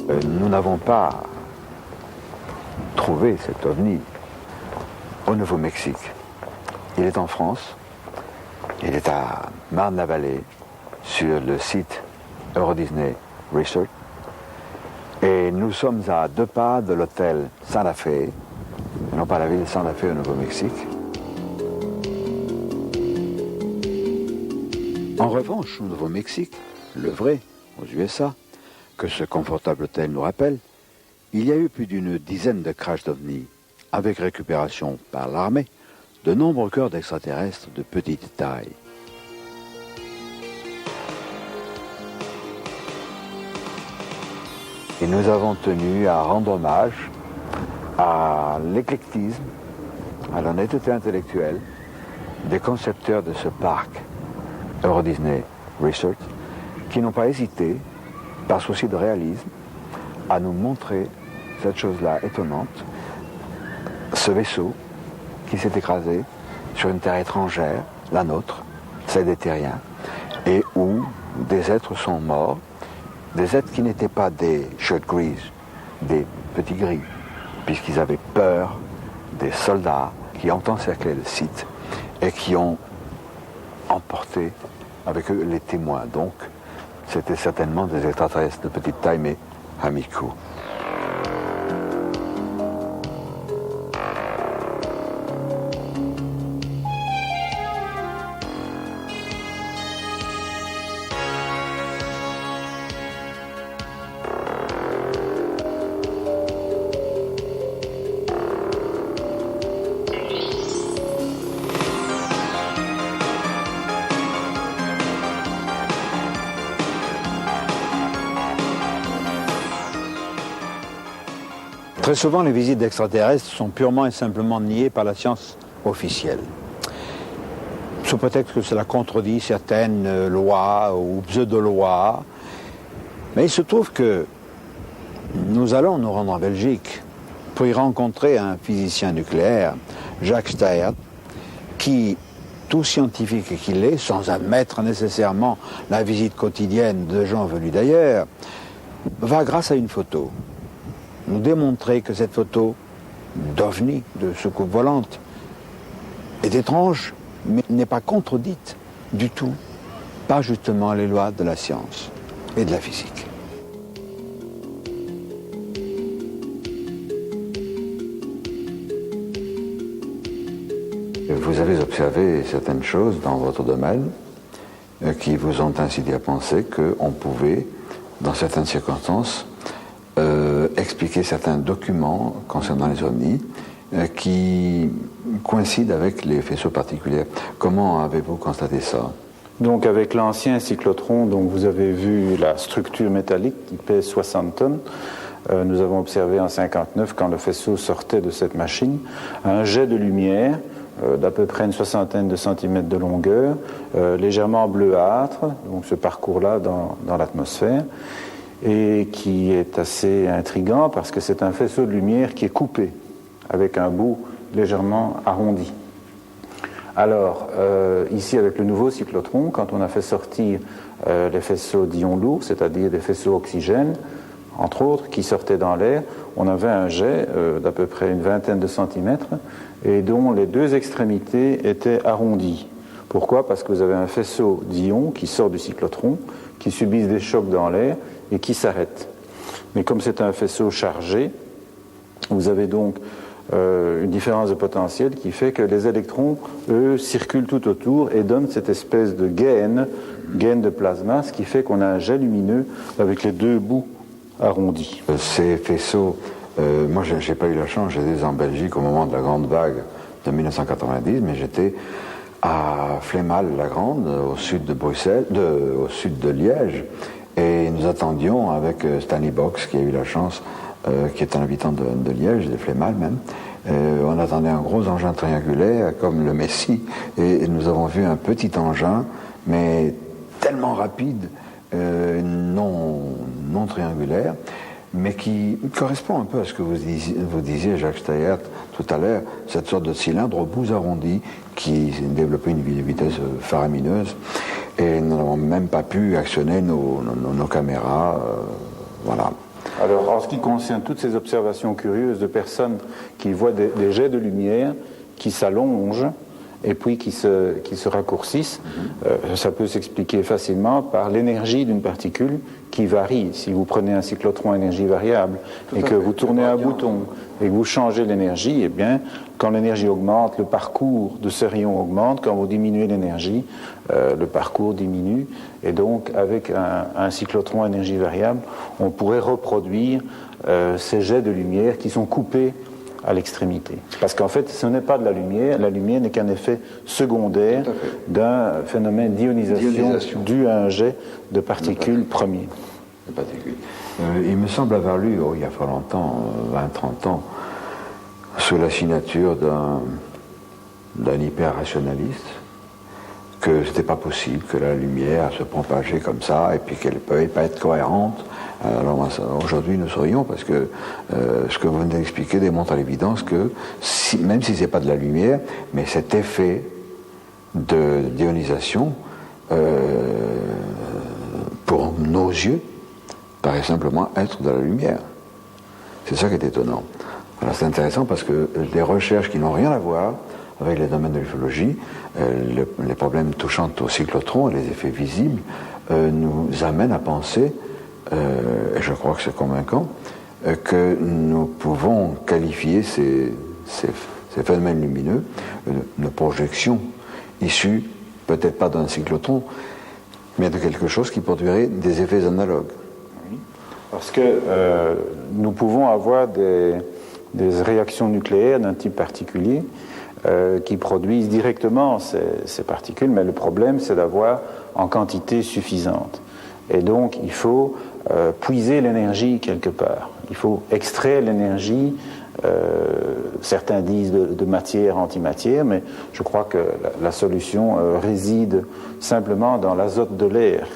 Nous n'avons pas trouvé cet ovni au Nouveau-Mexique. Il est en France, il est à Marne-la-Vallée, sur le site Euro Disney Resort. Et nous sommes à 2 pas de l'hôtel Santa Fe, et non pas la ville Santa Fe au Nouveau-Mexique. En revanche, au Nouveau-Mexique, le vrai, aux USA, que ce confortable hôtel nous rappelle, il y a eu plus d'une dizaine de crashs d'ovnis, avec récupération par l'armée de nombreux corps d'extraterrestres de petite taille. Et nous avons tenu à rendre hommage à l'éclectisme, à l'honnêteté intellectuelle des concepteurs de ce parc Euro Disney Resort, qui n'ont pas hésité, par souci de réalisme, à nous montrer cette chose-là étonnante, ce vaisseau qui s'est écrasé sur une terre étrangère, la nôtre, celle des terriens, et où des êtres sont morts, des êtres qui n'étaient pas des shirt grease, des petits gris, puisqu'ils avaient peur des soldats qui ont encerclé le site et qui ont emporté avec eux les témoins. Donc, c'était certainement des extraterrestres de petite taille, mais amicaux. Très souvent, les visites d'extraterrestres sont purement et simplement niées par la science officielle. Sous prétexte que cela contredit certaines lois ou pseudo-lois. Mais il se trouve que nous allons nous rendre en Belgique pour y rencontrer un physicien nucléaire, Jacques Steyert, qui, tout scientifique qu'il est, sans admettre nécessairement la visite quotidienne de gens venus d'ailleurs, va, grâce à une photo, nous démontrer que cette photo d'OVNI, de soucoupe volante, est étrange, mais n'est pas contredite du tout par justement les lois de la science et de la physique. Vous avez observé certaines choses dans votre domaine qui vous ont incité à penser qu'on pouvait, dans certaines circonstances, expliquer certains documents concernant les ovnis qui coïncident avec les faisceaux particuliers. Comment avez-vous constaté ça? Donc avec l'ancien cyclotron, donc vous avez vu la structure métallique qui pèse 60 tonnes. Nous avons observé en 59, quand le faisceau sortait de cette machine, un jet de lumière d'à peu près une soixantaine de centimètres de longueur, légèrement bleuâtre, donc ce parcours-là dans l'atmosphère, et qui est assez intriguant parce que c'est un faisceau de lumière qui est coupé avec un bout légèrement arrondi. Alors, ici avec le nouveau cyclotron, quand on a fait sortir les faisceaux d'ions lourds, c'est-à-dire des faisceaux oxygène, entre autres, qui sortaient dans l'air, on avait un jet d'à peu près une vingtaine de centimètres et dont les 2 extrémités étaient arrondies. Pourquoi? Parce que vous avez un faisceau d'ions qui sort du cyclotron, qui subissent des chocs dans l'air et qui s'arrête. Mais comme c'est un faisceau chargé, vous avez donc une différence de potentiel qui fait que les électrons, eux, circulent tout autour et donnent cette espèce de gaine de plasma, ce qui fait qu'on a un jet lumineux avec les 2 bouts arrondis. Ces faisceaux, moi je n'ai pas eu la chance, j'étais en Belgique au moment de la grande vague de 1990, mais j'étais à Flémal-la-Grande, au sud de Bruxelles, au sud de Liège, et nous attendions avec Stanley Box, qui a eu la chance, qui est un habitant de Liège, de Flémal même, on attendait un gros engin triangulaire comme le Messie, et nous avons vu un petit engin, mais tellement rapide, non triangulaire, mais qui correspond un peu à ce que vous disiez, Jacques Steyert, tout à l'heure, cette sorte de cylindre aux bouts arrondis qui développait une vitesse faramineuse, et nous n'avons même pas pu actionner nos caméras, voilà. Alors, en ce qui concerne toutes ces observations curieuses de personnes qui voient des jets de lumière qui s'allongent et puis qui se raccourcissent, ça peut s'expliquer facilement par l'énergie d'une particule qui varie. Si vous prenez un cyclotron à énergie variable et que vous tournez un bouton et que vous changez l'énergie, eh bien, quand l'énergie augmente, le parcours de ce rayon augmente. Quand vous diminuez l'énergie, le parcours diminue. Et donc, avec un cyclotron à énergie variable, on pourrait reproduire ces jets de lumière qui sont coupés à l'extrémité. Parce qu'en fait, ce n'est pas de la lumière n'est qu'un effet secondaire d'un phénomène d'ionisation dû à un jet de particules premiers. Il me semble avoir lu, il y a pas longtemps, 20-30 ans, sous la signature d'un hyper-rationaliste, que ce n'était pas possible que la lumière se propageait comme ça et puis qu'elle ne pouvait pas être cohérente. Alors aujourd'hui nous saurions, parce que ce que vous venez d'expliquer démontre à l'évidence que même si ce n'est pas de la lumière, mais cet effet d'ionisation pour nos yeux paraît simplement être de la lumière. C'est ça qui est étonnant. Alors c'est intéressant parce que les recherches qui n'ont rien à voir avec les domaines de l'ufologie, les problèmes touchant au cyclotron et les effets visibles nous amènent à penser, et je crois que c'est convaincant, que nous pouvons qualifier ces phénomènes lumineux de projections issues peut-être pas d'un cyclotron, mais de quelque chose qui produirait des effets analogues. Oui, parce que nous pouvons avoir des réactions nucléaires d'un type particulier qui produisent directement ces particules, mais le problème c'est d'avoir en quantité suffisante. Et donc il faut puiser l'énergie quelque part. Il faut extraire l'énergie, certains disent de matière, antimatière, mais je crois que la solution réside simplement dans l'azote de l'air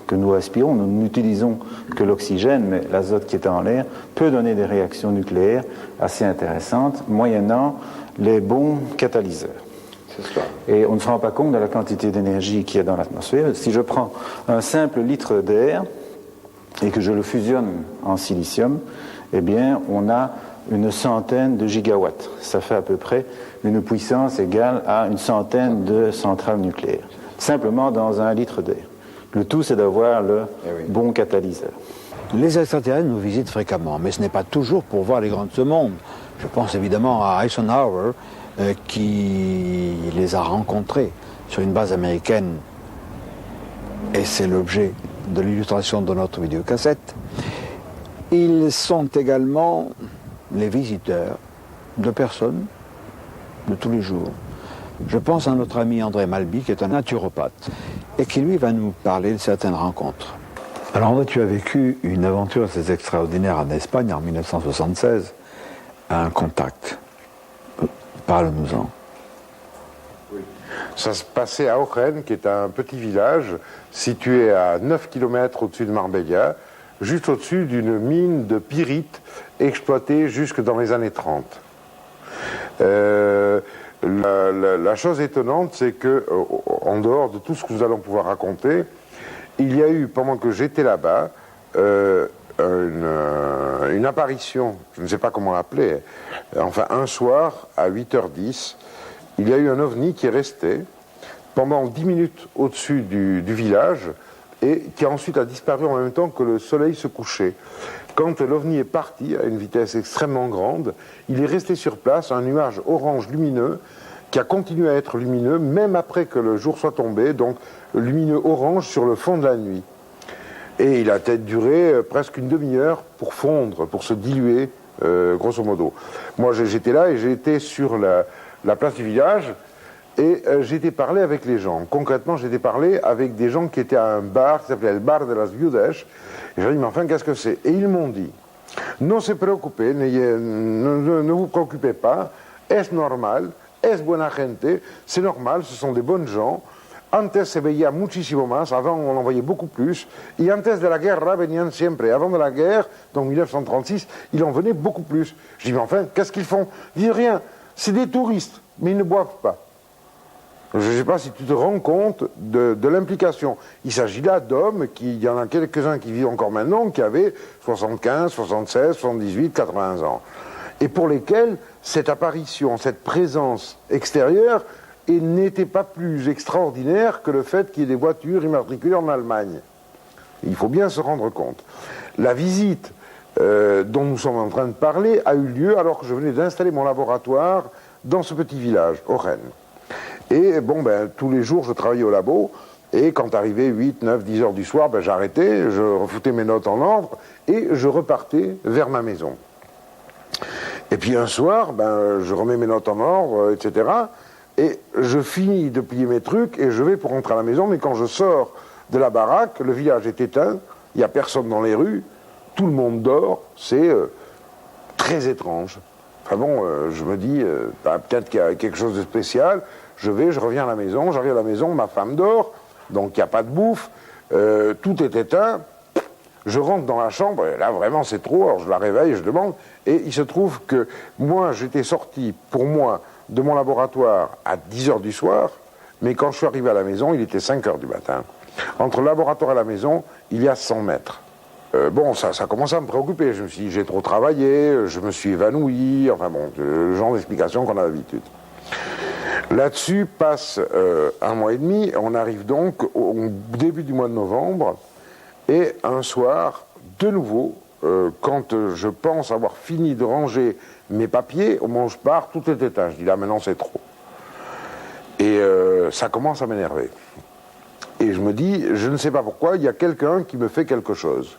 que nous respirons. Nous n'utilisons que l'oxygène, mais l'azote qui est en l'air peut donner des réactions nucléaires assez intéressantes, moyennant les bons catalyseurs. Et on ne se rend pas compte de la quantité d'énergie qu'il y a dans l'atmosphère. Si je prends un simple litre d'air et que je le fusionne en silicium, eh bien, on a une centaine de gigawatts. Ça fait à peu près une puissance égale à une centaine de centrales nucléaires, simplement dans un litre d'air. Le tout, c'est d'avoir le bon catalyseur. Les extraterrestres nous visitent fréquemment, mais ce n'est pas toujours pour voir les grands de ce monde. Je pense évidemment à Eisenhower, qui les a rencontrés sur une base américaine, et c'est l'objet de l'illustration de notre vidéocassette. Ils sont également les visiteurs de personnes de tous les jours. Je pense à notre ami André Malby, qui est un naturopathe, et qui lui va nous parler de certaines rencontres. Alors André, tu as vécu une aventure assez extraordinaire en Espagne en 1976, à un contact. Parle-nous-en. Oui. Ça se passait à Ojen, qui est un petit village situé à 9 km au-dessus de Marbella, juste au-dessus d'une mine de pyrite exploitée jusque dans les années 30. La chose étonnante, c'est que, en dehors de tout ce que nous allons pouvoir raconter, il y a eu, pendant que j'étais là-bas, une apparition, je ne sais pas comment l'appeler, enfin un soir à 8h10, il y a eu un ovni qui est resté pendant 10 minutes au-dessus du village et qui ensuite a disparu en même temps que le soleil se couchait. Quand l'ovni est parti à une vitesse extrêmement grande, il est resté sur place un nuage orange lumineux qui a continué à être lumineux même après que le jour soit tombé, donc lumineux orange sur le fond de la nuit. Et il a peut-être duré presque une demi-heure pour fondre, pour se diluer, grosso modo. Moi, j'étais là et j'étais sur la place du village et j'étais parlé avec les gens. Concrètement, j'étais parlé avec des gens qui étaient à un bar qui s'appelait le Bar de las Viudas. Et j'ai dit, mais enfin, qu'est-ce que c'est? Et ils m'ont dit, no se preocupe, ne vous préoccupez pas, es normal, es buena gente, c'est normal, ce sont des bonnes gens. Antes se veía muchísimo más, avant on en voyait beaucoup plus, et antes de la guerra venían siempre. Avant de la guerre, donc 1936, il en venait beaucoup plus. Je dis, mais enfin, qu'est-ce qu'ils font? Ils disent rien, c'est des touristes, mais ils ne boivent pas. Je ne sais pas si tu te rends compte de l'implication. Il s'agit là d'hommes, il y en a quelques-uns qui vivent encore maintenant, qui avaient 75, 76, 78, 80 ans. Et pour lesquels cette apparition, cette présence extérieure n'était pas plus extraordinaire que le fait qu'il y ait des voitures immatriculées en Allemagne. Il faut bien se rendre compte. La visite dont nous sommes en train de parler a eu lieu alors que je venais d'installer mon laboratoire dans ce petit village, Oren. Et bon, tous les jours, je travaillais au labo, et quand arrivait 8, 9, 10 heures du soir, j'arrêtais, je refoutais mes notes en ordre, et je repartais vers ma maison. Et puis un soir, je remets mes notes en ordre, etc., et je finis de plier mes trucs, et je vais pour rentrer à la maison, mais quand je sors de la baraque, le village est éteint, il n'y a personne dans les rues, tout le monde dort, c'est très étrange. Enfin bon, je me dis, peut-être qu'il y a quelque chose de spécial. Je reviens à la maison, j'arrive à la maison, ma femme dort, donc il n'y a pas de bouffe, tout est éteint. Je rentre dans la chambre, et là vraiment c'est trop, alors je la réveille, je demande, et il se trouve que moi j'étais sorti, pour moi, de mon laboratoire à 10 heures du soir, mais quand je suis arrivé à la maison, il était 5 heures du matin. Entre le laboratoire et la maison, il y a 100 mètres. Ça commence à me préoccuper. Je me suis dit, j'ai trop travaillé, je me suis évanoui, enfin bon, le genre d'explication qu'on a d'habitude. Là-dessus passe un mois et demi, on arrive donc au début du mois de novembre, et un soir, de nouveau, quand je pense avoir fini de ranger mes papiers, au moment où je pars, tout est éteint. Je dis là, maintenant c'est trop. Et ça commence à m'énerver. Et je me dis, je ne sais pas pourquoi, il y a quelqu'un qui me fait quelque chose.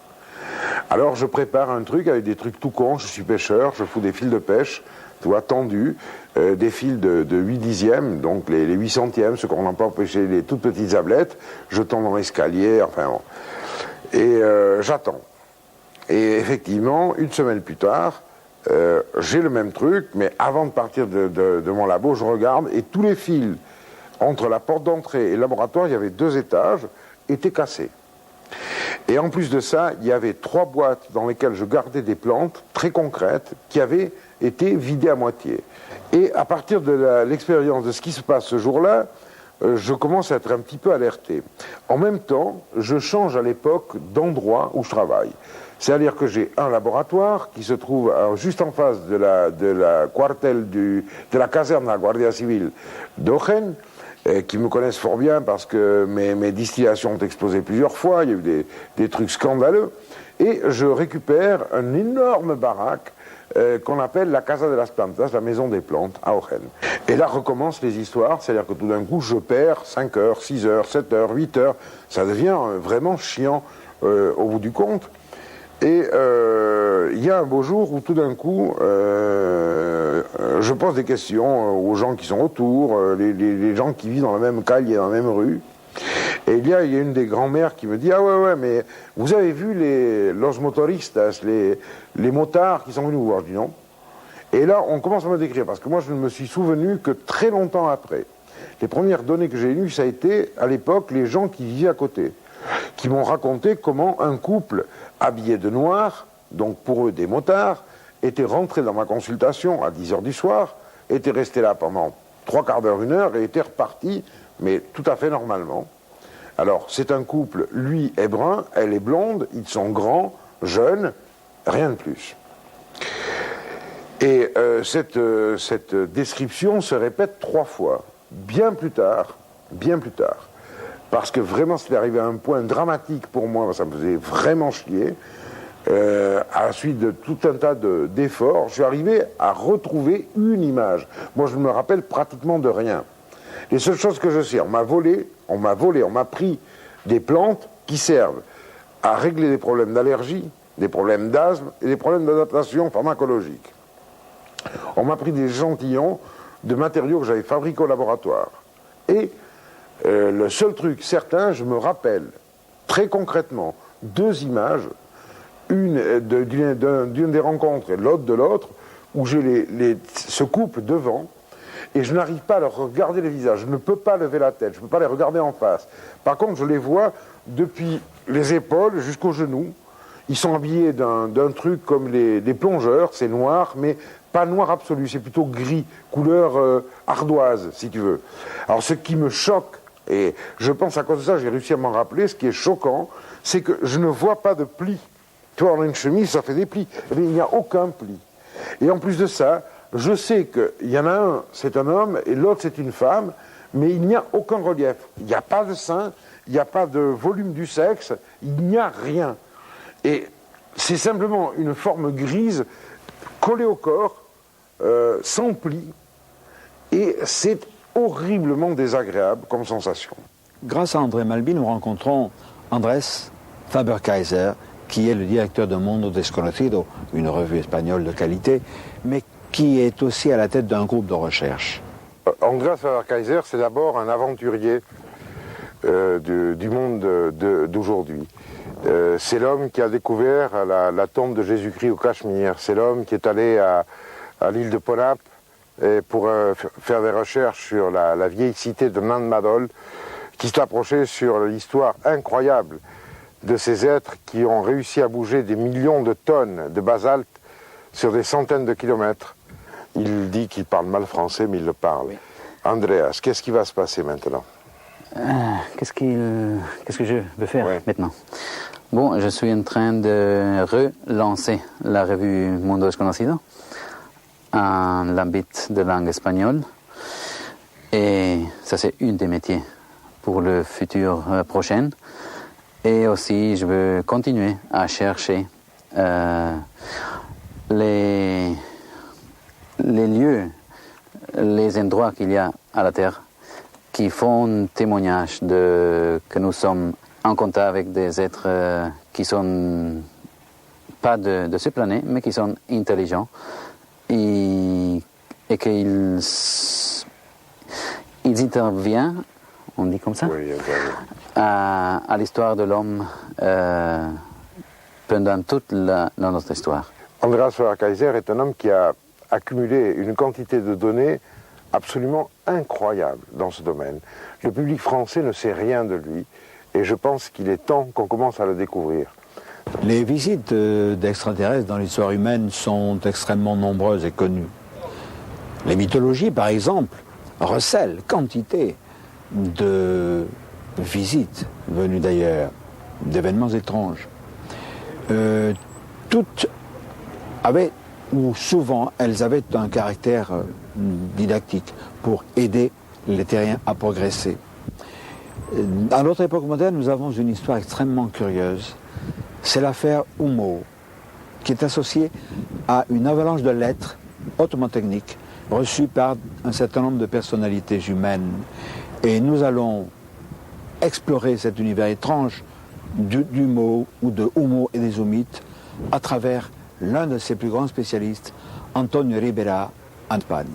Alors je prépare un truc avec des trucs tout cons, je suis pêcheur, je fous des fils de pêche, tu vois, tendus, des fils de 8 dixièmes, donc les 8 centièmes, ceux qu'on n'emploie pour pêcher les toutes petites ablettes, je tombe dans l'escalier, enfin bon. Et j'attends. Et effectivement, une semaine plus tard, j'ai le même truc, mais avant de partir de mon labo, je regarde, et tous les fils entre la porte d'entrée et le laboratoire, il y avait 2 étages, étaient cassés. Et en plus de ça, il y avait 3 boîtes dans lesquelles je gardais des plantes très concrètes qui avaient été vidées à moitié. Et à partir de l'expérience de ce qui se passe ce jour-là, je commence à être un petit peu alerté. En même temps, je change à l'époque d'endroit où je travaille. C'est-à-dire que j'ai un laboratoire qui se trouve juste en face de la quartel de la caserne de la Guardia Civile d'Oren, qui me connaissent fort bien parce que mes distillations ont explosé plusieurs fois, il y a eu des trucs scandaleux, et je récupère une énorme baraque qu'on appelle la Casa de las Plantas, la maison des plantes, à Oren. Et là recommencent les histoires, c'est-à-dire que tout d'un coup je perds 5 heures, 6 heures, 7 heures, 8 heures, ça devient vraiment chiant au bout du compte. Et il y a un beau jour où tout d'un coup, je pose des questions aux gens qui sont autour, les gens qui vivent dans la même calle et dans la même rue. Et il y a une des grand-mères qui me dit « Ah ouais, mais vous avez vu los motoristas, les motards qui sont venus vous voir ?» Je dis « Non. » Et là, on commence à me décrire, parce que moi, je ne me suis souvenu que très longtemps après. Les premières données que j'ai eues, ça a été, à l'époque, les gens qui vivaient à côté, qui m'ont raconté comment un couple habillé de noir, donc pour eux des motards, était rentré dans ma consultation à 10 heures du soir, était resté là pendant 3 quarts d'heure, 1 heure, et était reparti, mais tout à fait normalement. Alors, c'est un couple, lui est brun, elle est blonde, ils sont grands, jeunes, rien de plus. Et cette description se répète 3 fois, bien plus tard, parce que vraiment c'était arrivé à un point dramatique pour moi, ça me faisait vraiment chier, à la suite de tout un tas d'efforts, je suis arrivé à retrouver une image. Moi je ne me rappelle pratiquement de rien. Les seules choses que je sais, on m'a pris des plantes qui servent à régler des problèmes d'allergie, des problèmes d'asthme et des problèmes d'adaptation pharmacologique. On m'a pris des échantillons de matériaux que j'avais fabriqués au laboratoire. Et le seul truc certain, je me rappelle très concrètement 2 images, une d'une des rencontres et l'autre de l'autre, où j'ai ce couple devant, et je n'arrive pas à leur regarder les visages, je ne peux pas lever la tête, je ne peux pas les regarder en face. Par contre, je les vois depuis les épaules jusqu'aux genoux. Ils sont habillés d'un truc comme des plongeurs, c'est noir, mais pas noir absolu, c'est plutôt gris, couleur ardoise, si tu veux. Alors ce qui me choque, et je pense à cause de ça, j'ai réussi à m'en rappeler, ce qui est choquant, c'est que je ne vois pas de plis. Tu vois, on a une chemise, ça fait des plis. Mais il n'y a aucun pli. Et en plus de ça, je sais qu'il y en a un, c'est un homme, et l'autre, c'est une femme, mais il n'y a aucun relief. Il n'y a pas de sein, il n'y a pas de volume du sexe, il n'y a rien. Et c'est simplement une forme grise collée au corps, sans pli, et c'est horriblement désagréable comme sensation. Grâce à André Malby, nous rencontrons Andrés Faber-Kaiser, qui est le directeur de Mundo Desconocido, une revue espagnole de qualité, mais qui est aussi à la tête d'un groupe de recherche. Andrés Faber-Kaiser, c'est d'abord un aventurier du monde d'aujourd'hui. C'est l'homme qui a découvert la tombe de Jésus-Christ au Cachemire. C'est l'homme qui est allé à l'île de Ponap pour faire des recherches sur la vieille cité de Nan Madol, qui s'est approché sur l'histoire incroyable de ces êtres qui ont réussi à bouger des millions de tonnes de basalte sur des centaines de kilomètres. Il dit qu'il parle mal français, mais il le parle. Oui. Andreas, qu'est-ce qui va se passer maintenant? Qu'est-ce que je veux faire maintenant? Bon, je suis en train de relancer la revue Mundo Desconocido en l'ambit de langue espagnole. Et ça, c'est une des métiers pour le futur prochain. Et aussi, je veux continuer à chercher les lieux, les endroits qu'il y a à la Terre qui font témoignage que nous sommes en contact avec des êtres qui sont pas de ce planète, mais qui sont intelligents et qu'ils interviennent, on dit comme ça, oui, à l'histoire de l'homme pendant toute notre histoire. Andreas Faber-Kaiser est un homme qui a accumulé une quantité de données absolument incroyable dans ce domaine. Le public français ne sait rien de lui et je pense qu'il est temps qu'on commence à le découvrir. Les visites d'extraterrestres dans l'histoire humaine sont extrêmement nombreuses et connues. Les mythologies, par exemple, recèlent quantité de visites venues d'ailleurs, d'événements étranges. Toutes avaient, ou souvent, elles avaient un caractère didactique pour aider les terriens à progresser. À notre époque moderne, nous avons une histoire extrêmement curieuse. C'est l'affaire Humo, qui est associée à une avalanche de lettres hautement techniques reçues par un certain nombre de personnalités humaines. Et nous allons explorer cet univers étrange du mot ou de Humo et des Humites à travers l'un de ses plus grands spécialistes, Antonio Ribera, en Espagne.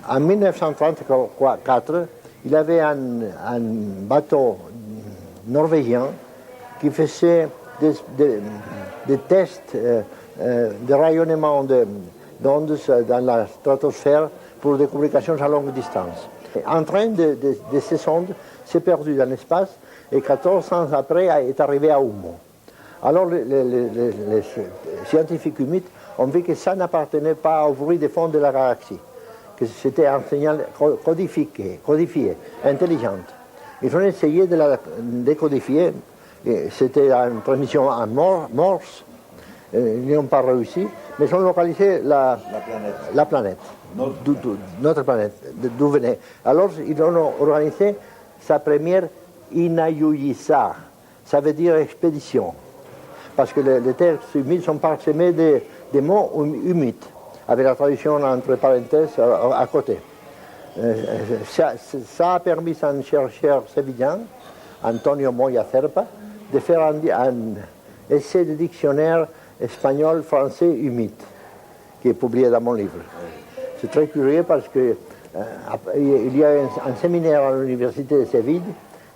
En 1934, il y avait un bateau norvégien qui faisait des tests de rayonnement d'ondes dans la stratosphère pour des communications à longue distance. Un train de ces sondes s'est perdu dans l'espace et 14 ans après est arrivé à Humo. Alors les scientifiques humides ont vu que ça n'appartenait pas au bruit des fonds de la galaxie, que c'était un signal codifié, intelligent. Ils ont essayé de la décodifier, c'était une transmission en Morse, ils n'ont pas réussi, mais ils ont localisé la planète, notre planète, d'où venait. Alors ils ont organisé sa première Inayuyisa, ça veut dire expédition, parce que les terres humides sont parsemées des mots humides, avec la traduction entre parenthèses à côté. Ça a permis à un chercheur sévillan, Antonio Moya Cerpa, de faire un essai de dictionnaire espagnol-français humide, qui est publié dans mon livre. C'est très curieux parce que il y a un séminaire à l'université de Séville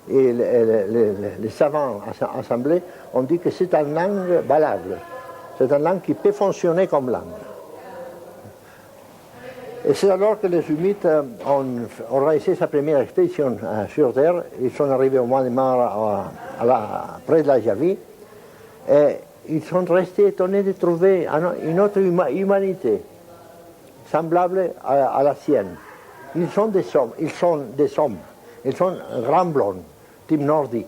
et les savants assemblés ont dit que c'est une langue valable, c'est une langue qui peut fonctionner comme langue. Et c'est alors que les humides ont organisé sa première expédition sur Terre. Ils sont arrivés au mois de mars près de la Javie et ils sont restés étonnés de trouver une autre humanité. semblable à la sienne. Ils sont des hommes, ils sont grands blonds, type nordique.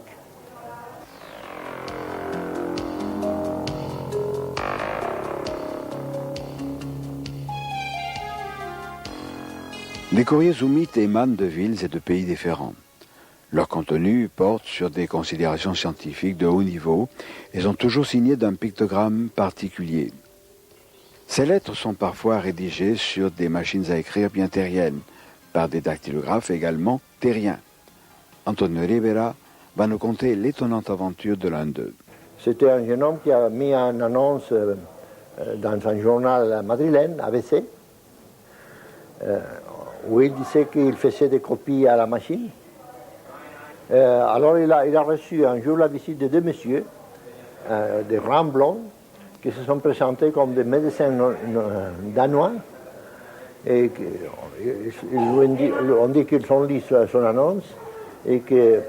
Les courriers Zoomit émanent de villes et de pays différents. Leur contenu porte sur des considérations scientifiques de haut niveau et sont toujours signés d'un pictogramme particulier. Ces lettres sont parfois rédigées sur des machines à écrire bien terriennes, par des dactylographes également terriens. Antonio Ribera va nous conter l'étonnante aventure de l'un d'eux. C'était un jeune homme qui a mis une annonce dans un journal madrilène, ABC, où il disait qu'il faisait des copies à la machine. Alors il a reçu un jour la visite de deux messieurs, des grands blonds, qui se sont présentés comme des médecins danois. Et on dit qu'ils ont lu son annonce et qu'ils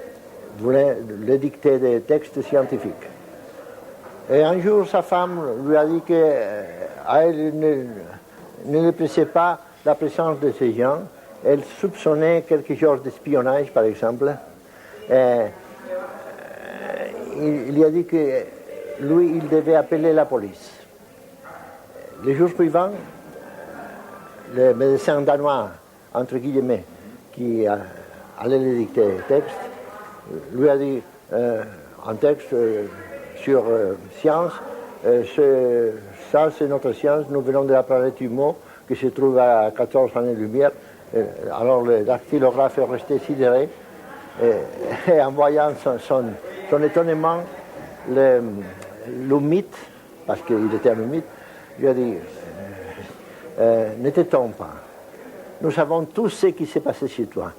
voulaient lui dicter des textes scientifiques. Et un jour, sa femme lui a dit qu'elle ne lui plaisait pas la présence de ces gens. Elle soupçonnait quelque chose d'espionnage, par exemple. Il lui a dit que lui, il devait appeler la police. Le jour suivant, le médecin danois, entre guillemets, qui allait lui dicter le texte, lui a dit un texte sur science, ça c'est notre science, nous venons de la planète Humo, qui se trouve à 14 années-lumière. Alors le dactylographe est resté sidéré, et en voyant son étonnement, le mythe, parce qu'il était un mythe, lui a dit ne t'étonne pas, nous savons tout ce qui s'est passé chez toi.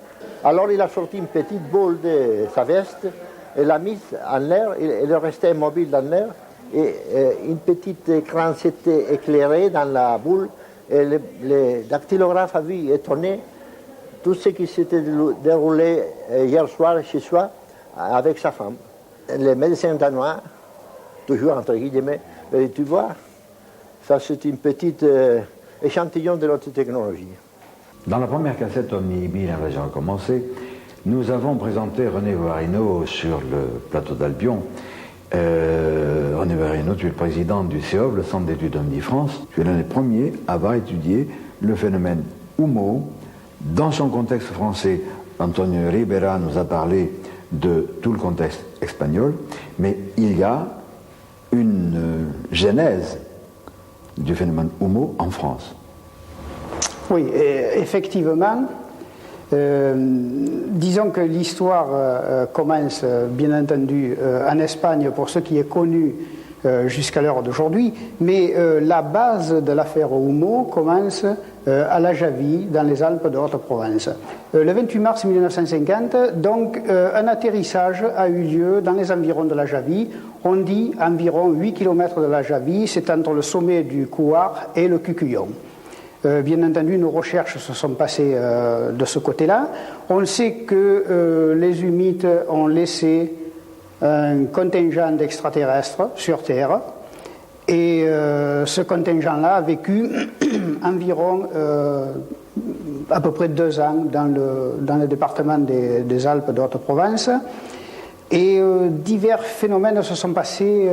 Alors il a sorti une petite boule de sa veste et l'a mise en l'air, elle est restée immobile dans l'air, et une petite écran s'était éclairé dans la boule, et le dactylographe a vu, étonné, tout ce qui s'était déroulé hier soir chez soi avec sa femme. Le médecin danois, toujours entre guillemets, lui dit, tu vois, ça c'est une petite échantillon de notre technologie. Dans la première cassette Omni-IBI, l'invasion a commencé, nous avons présenté René Varino sur le plateau d'Albion. René Varino, tu es le président du CEOB, le Centre d'études Omni-France. Tu es l'un des premiers à avoir étudié le phénomène Humo dans son contexte français. Antonio Ribera nous a parlé de tout le contexte espagnol, mais il y a une genèse du phénomène Humo en France. Oui, effectivement. Disons que l'histoire commence, bien entendu, en Espagne, pour ce qui est connu jusqu'à l'heure d'aujourd'hui, mais la base de l'affaire Humo commence à la Javie, dans les Alpes de Haute-Provence. Le 28 mars 1950, donc, un atterrissage a eu lieu dans les environs de la Javie. On dit environ 8 km de la Javie, c'est entre le sommet du Couard et le Cucullon. Bien entendu, nos recherches se sont passées de ce côté-là. On sait que les humides ont laissé un contingent d'extraterrestres sur Terre, et ce contingent-là a vécu environ à peu près 2 ans dans le département des Alpes de Haute-Provence, et divers phénomènes se sont passés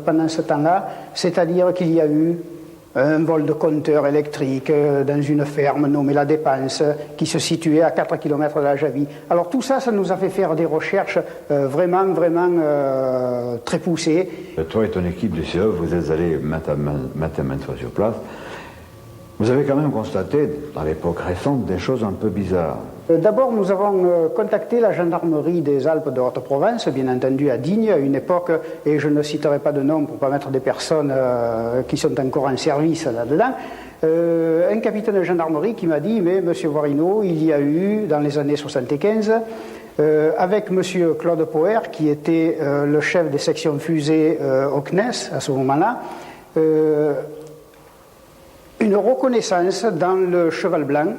pendant ce temps-là, c'est-à-dire qu'il y a eu un vol de compteur électrique dans une ferme nommée La Dépense, qui se situait à 4 km de la Javie. Alors tout ça, ça nous a fait faire des recherches vraiment très poussées. Toi et ton équipe du CEOB, vous êtes allés maintes fois sur place. Vous avez quand même constaté, dans l'époque récente, des choses un peu bizarres. D'abord, nous avons contacté la gendarmerie des Alpes de Haute-Provence, bien entendu à Digne, à une époque, et je ne citerai pas de nom pour ne pas mettre des personnes qui sont encore en service là-dedans, un capitaine de gendarmerie qui m'a dit, mais monsieur Varino, il y a eu, dans les années 75, avec monsieur Claude Poher, qui était le chef des sections fusées au CNES à ce moment-là, une reconnaissance dans le Cheval Blanc,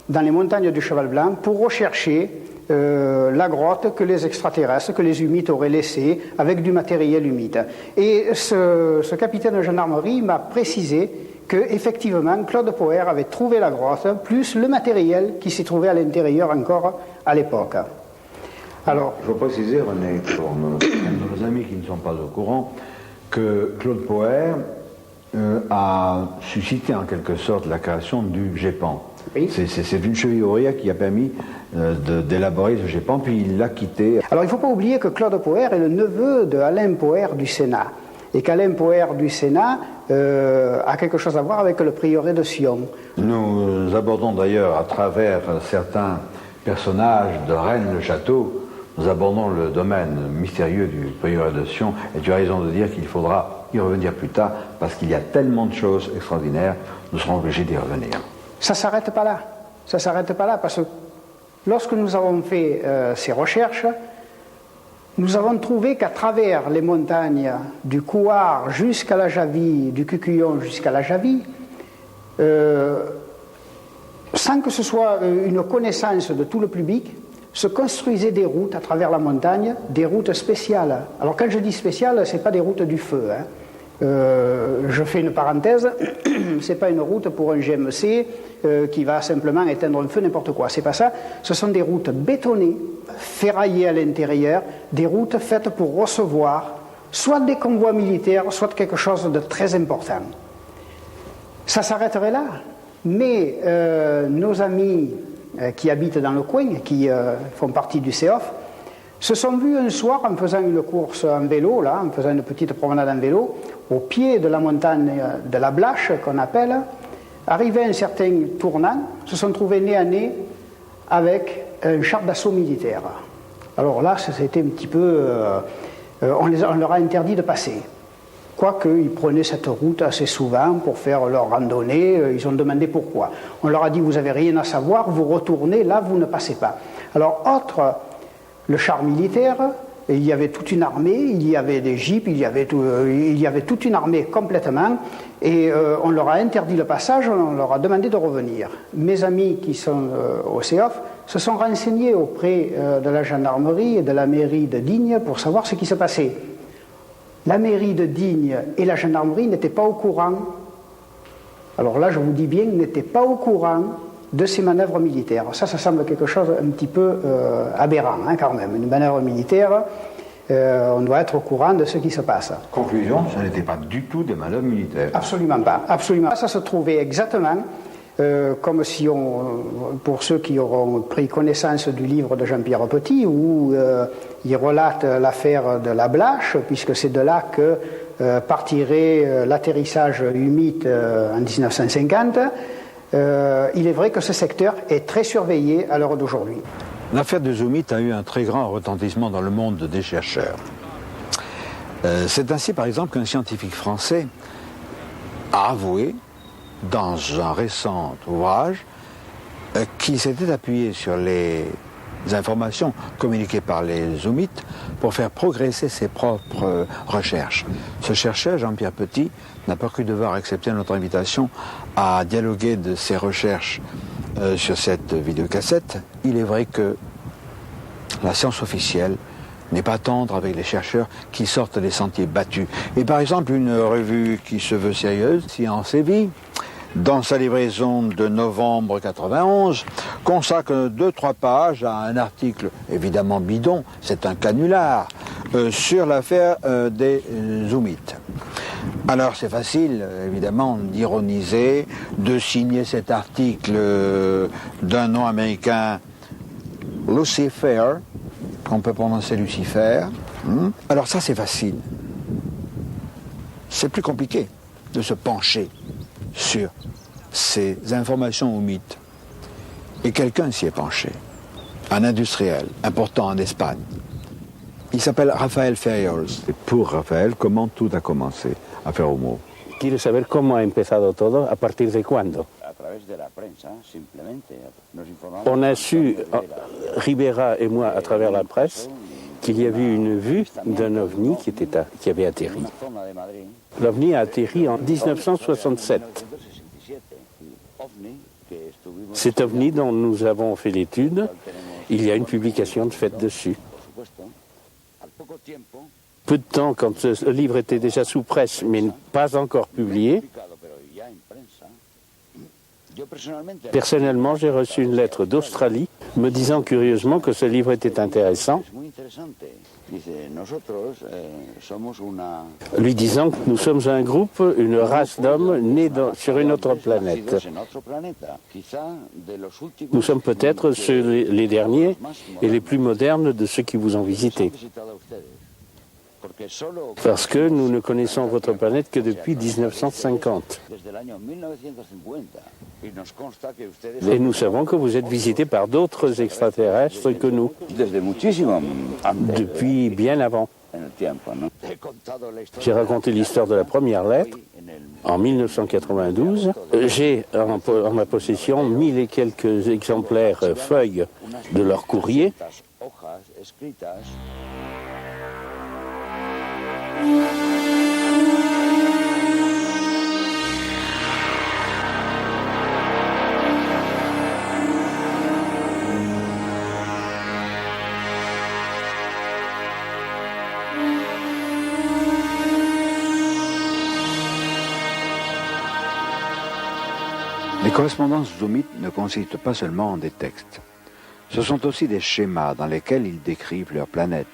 dans les montagnes du Cheval Blanc, pour rechercher la grotte que les extraterrestres, que les humides auraient laissée avec du matériel humide. Et ce capitaine de gendarmerie m'a précisé qu'effectivement Claude Poher avait trouvé la grotte, plus le matériel qui s'y trouvait à l'intérieur encore à l'époque. Alors, je veux préciser, René, pour nos amis qui ne sont pas au courant, que Claude Poher a suscité en quelque sorte la création du GEPAN. Oui. C'est une cheville ouvrière qui a permis d'élaborer ce GEPAN, puis il l'a quitté. Alors il ne faut pas oublier que Claude Poher est le neveu d'Alain Poher du Sénat, et qu'Alain Poher du Sénat a quelque chose à voir avec le prieuré de Sion. Nous abordons d'ailleurs à travers certains personnages de Rennes-le-Château, nous abordons le domaine mystérieux du prieuré de Sion, et tu as raison de dire qu'il faudra y revenir plus tard, parce qu'il y a tellement de choses extraordinaires, nous serons obligés d'y revenir. Ça ne s'arrête pas là. Ça ne s'arrête pas là, parce que lorsque nous avons fait ces recherches, nous avons trouvé qu'à travers les montagnes du Couard jusqu'à la Javie, du Cucullon jusqu'à la Javie, sans que ce soit une connaissance de tout le public, se construisaient des routes à travers la montagne, des routes spéciales. Alors quand je dis spéciales, ce n'est pas des routes du feu. Je fais une parenthèse, ce n'est pas une route pour un GMC qui va simplement éteindre un feu, n'importe quoi. C'est pas ça. Ce sont des routes bétonnées, ferraillées à l'intérieur, des routes faites pour recevoir soit des convois militaires, soit quelque chose de très important. Ça s'arrêterait là. Mais nos amis qui habitent dans le coin, qui font partie du CEOF, se sont vus un soir en faisant une course en vélo, là, en faisant une petite promenade en vélo, au pied de la montagne de la Blache, qu'on appelle. Arrivés à un certain tournant, se sont trouvés nez à nez avec un char d'assaut militaire. Alors là, c'était un petit peu... on leur a interdit de passer. Quoique, ils prenaient cette route assez souvent pour faire leur randonnée, ils ont demandé pourquoi. On leur a dit, vous n'avez rien à savoir, vous retournez, là, vous ne passez pas. Alors, autre, le char militaire, il y avait toute une armée, il y avait des jeeps, il y avait toute une armée complètement, et on leur a interdit le passage, on leur a demandé de revenir. Mes amis qui sont au CEOF se sont renseignés auprès de la gendarmerie et de la mairie de Digne pour savoir ce qui se passait. La mairie de Digne et la gendarmerie n'étaient pas au courant. Alors là, je vous dis bien, n'étaient pas au courant de ces manœuvres militaires. Ça semble quelque chose un petit peu aberrant, hein, quand même. Une manœuvre militaire, on doit être au courant de ce qui se passe. Conclusion, ce n'était pas du tout des manœuvres militaires. Absolument pas, absolument. Ça se trouvait exactement comme si pour ceux qui auront pris connaissance du livre de Jean-Pierre Petit, où il relate l'affaire de la Blache, puisque c'est de là que partirait l'atterrissage humide en 1950. Il est vrai que ce secteur est très surveillé à l'heure d'aujourd'hui. L'affaire de Zoumit a eu un très grand retentissement dans le monde des chercheurs. C'est ainsi, par exemple, qu'un scientifique français a avoué, dans un récent ouvrage, qu'il s'était appuyé sur les informations communiquées par les Zoumites pour faire progresser ses propres recherches. Ce chercheur, Jean-Pierre Petit, n'a pas cru devoir accepter notre invitation à dialoguer de ses recherches sur cette vidéocassette. Il est vrai que la science officielle n'est pas tendre avec les chercheurs qui sortent des sentiers battus. Et par exemple, une revue qui se veut sérieuse, Science et Vie, dans sa livraison de novembre 91, consacre 2-3 pages à un article évidemment bidon, c'est un canular, sur l'affaire des Zoumites. Alors c'est facile, évidemment, d'ironiser, de signer cet article d'un nom américain, Lucifer, qu'on peut prononcer Lucifer. Alors ça c'est facile. C'est plus compliqué de se pencher sur ces informations ou mythes. Et quelqu'un s'y est penché, un industriel important en Espagne. Il s'appelle Rafael Ferriol. Et pour Rafael, comment tout a commencé à faire Homo? ¿Quieres saber cómo ha empezado todo? ¿A partir de cuándo? A través de la prensa, simplemente. Nos informamos. On a su, Ribera et moi, à travers la presse, qu'il y avait une vue d'un ovni qui avait atterri. L'ovni a atterri en 1967. Cet ovni dont nous avons fait l'étude, il y a une publication de faite dessus. Peu de temps, quand ce livre était déjà sous presse, mais pas encore publié, Personnellement, j'ai reçu une lettre d'Australie me disant curieusement que ce livre était intéressant, lui disant que nous sommes un groupe, une race d'hommes nés sur une autre planète. Nous sommes peut-être les derniers et les plus modernes de ceux qui vous ont visité. Parce que nous ne connaissons votre planète que depuis 1950. Et nous savons que vous êtes visité par d'autres extraterrestres que nous. Depuis bien avant. J'ai raconté l'histoire de la première lettre en 1992. J'ai en ma possession 1000 et quelques exemplaires feuilles de leur courrier. Les correspondances zoomites ne consistent pas seulement en des textes. Ce sont aussi des schémas dans lesquels ils décrivent leur planète,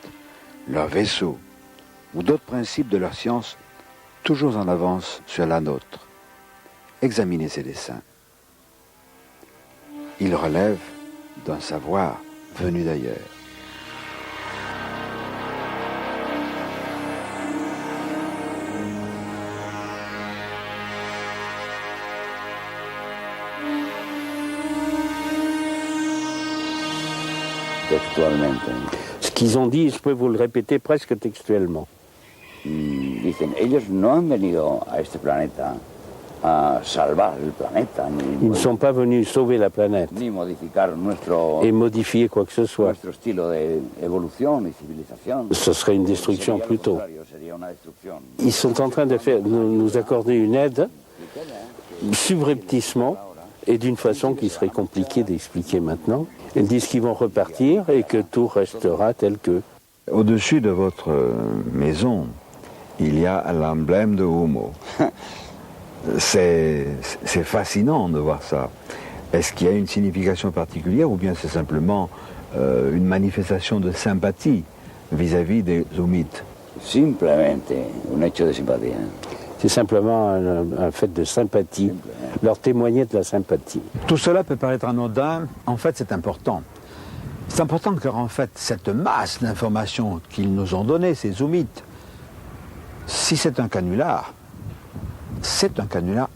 leurs vaisseaux, ou d'autres principes de leur science toujours en avance sur la nôtre. Examinez ces dessins. Ils relèvent d'un savoir venu d'ailleurs. Ce qu'ils ont dit, je peux vous le répéter presque textuellement. Dicen, ellos no han venido a este planeta a salvar el planeta, Ils ne sont pas venus sauver la planète ni modificar et modifier quoi que ce soit. nuestro estilo de evolución y civilización. Ce serait une destruction Sería lo plutôt. contrario, sería una destrucción. Ils sont en train de nous accorder une aide subrepticement et d'une façon qui serait compliquée d'expliquer maintenant. Ils disent qu'ils vont repartir et que tout restera tel que. Au-dessus de votre maison, il y a l'emblème de Homo. C'est fascinant de voir ça. Est-ce qu'il y a une signification particulière ou bien c'est simplement une manifestation de sympathie vis-à-vis des zoomites? Simplemente un hecho de simpatía. C'est simplement un fait de sympathie, leur témoigner de la sympathie. Tout cela peut paraître anodin, en fait c'est important. C'est important car en fait cette masse d'informations qu'ils nous ont données, ces zoomites, si c'est un canular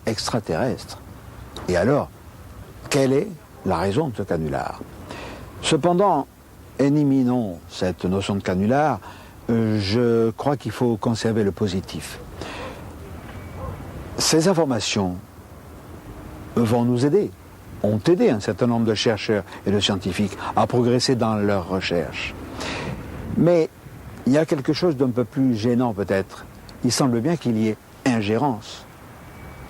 extraterrestre. Et alors, quelle est la raison de ce canular? Cependant, éliminons cette notion de canular, je crois qu'il faut conserver le positif. Ces informations vont nous aider, ont aidé un certain nombre de chercheurs et de scientifiques à progresser dans leurs recherches. Mais il y a quelque chose d'un peu plus gênant peut-être. Il semble bien qu'il y ait ingérence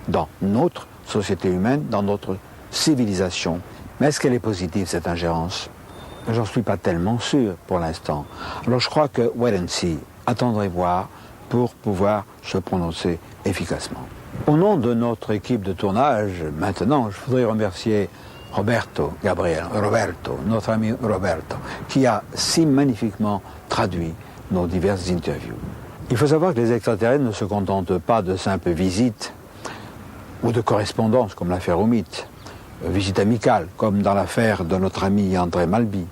dans notre société humaine, dans notre civilisation. Mais est-ce qu'elle est positive, cette ingérence? J'en suis pas tellement sûr pour l'instant. Alors je crois que wait and see, attendre et voir pour pouvoir se prononcer efficacement. Au nom de notre équipe de tournage, maintenant, je voudrais remercier Roberto, notre ami Roberto, qui a si magnifiquement traduit nos diverses interviews. Il faut savoir que les extraterrestres ne se contentent pas de simples visites ou de correspondances, comme l'affaire Houmite, visite amicale, comme dans l'affaire de notre ami André Malby.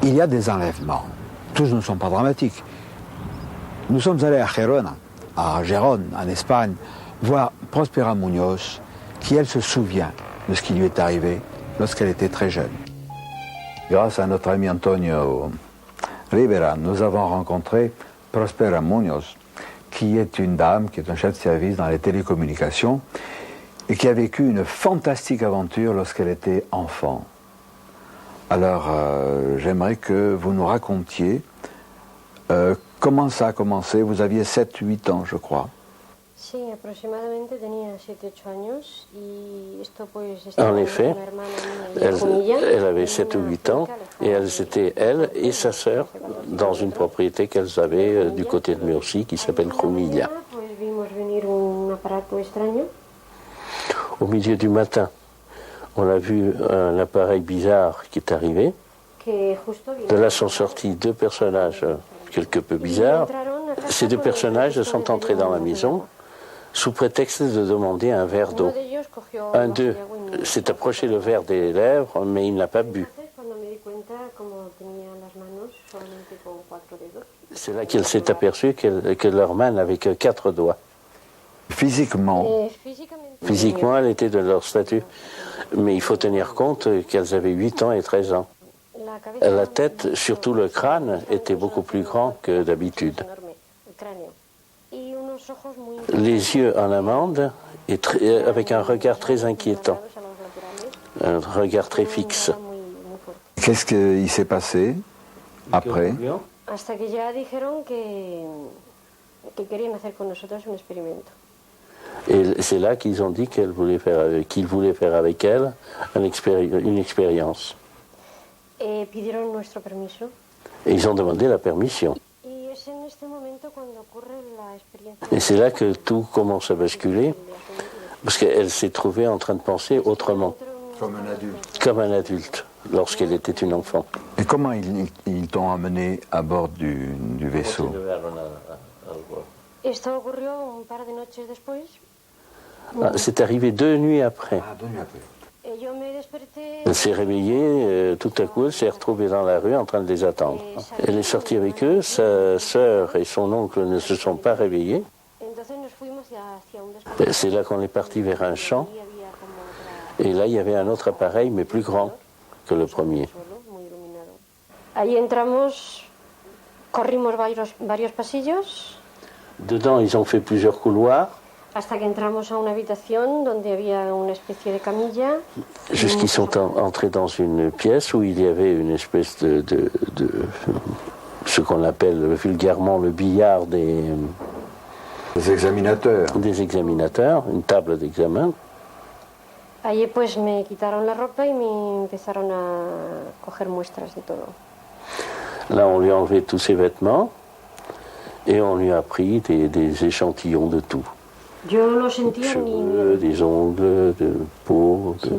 Il y a des enlèvements. Tous ne sont pas dramatiques. Nous sommes allés à Gerona, à Gérone, en Espagne, voir Prospera Muñoz, qui, elle, se souvient de ce qui lui est arrivé lorsqu'elle était très jeune. Grâce à notre ami Antonio Rivera, nous avons rencontré Prospera Muñoz, qui est une dame, qui est un chef de service dans les télécommunications, et qui a vécu une fantastique aventure lorsqu'elle était enfant. Alors, j'aimerais que vous nous racontiez comment ça a commencé. Vous aviez 7-8 ans, je crois. En effet, elle avait 7 ou 8 ans et elles étaient, elle et sa sœur, dans une propriété qu'elles avaient du côté de Murcie qui s'appelle Jumilla. Au milieu du matin, on a vu un appareil bizarre qui est arrivé. De là sont sortis deux personnages quelque peu bizarres. Ces deux personnages sont entrés dans la maison sous prétexte de demander un verre d'eau. Un d'eux s'est approché le verre des lèvres, mais il n'a pas bu. C'est là qu'il s'est aperçu que leur main n'avait que 4 doigts. Physiquement, elle était de leur statut. Mais il faut tenir compte qu'elles avaient 8 ans et 13 ans. La tête, surtout le crâne, était beaucoup plus grand que d'habitude. Les yeux en amande et avec un regard très inquiétant, un regard très fixe. qu'est-ce qui s'est passé après? Hasta que ya dijeron que querían hacer con nosotros un experimento. Et c'est là qu'ils ont dit qu'ils voulaient faire avec elle une expérience. Pidieron nuestro permiso. Et ils ont demandé la permission. Et c'est là que tout commence à basculer, parce qu'elle s'est trouvée en train de penser autrement. Comme un adulte. Comme un adulte, lorsqu'elle était une enfant. Et comment ils t'ont amené à bord du vaisseau? Esto ocurrió un par de noches después. C'est arrivé 2 nuits après. Ah, 2 nuits après. Elle s'est réveillée, tout à coup, elle s'est retrouvée dans la rue en train de les attendre. Elle est sortie avec eux, sa sœur et son oncle ne se sont pas réveillés. C'est là qu'on est parti vers un champ. Et là, il y avait un autre appareil, mais plus grand que le premier. Ahí entramos, corrimos varios pasillos. Dedans, ils ont fait plusieurs couloirs. Hasta que entramos a una habitación donde había una especie de camilla. Jusqu'ils sont entrés dans une pièce où il y avait une espèce de ce qu'on appelle vulgairement le billard des examinateurs. Des examinateurs, une table d'examen. Allí pues me quitaron la ropa y me empezaron a coger muestras de todo. Là, on lui a enlevé tous ses vêtements et on lui a pris des échantillons de tout. Yo no sentía cheveux, des ongles, de peau. Sí.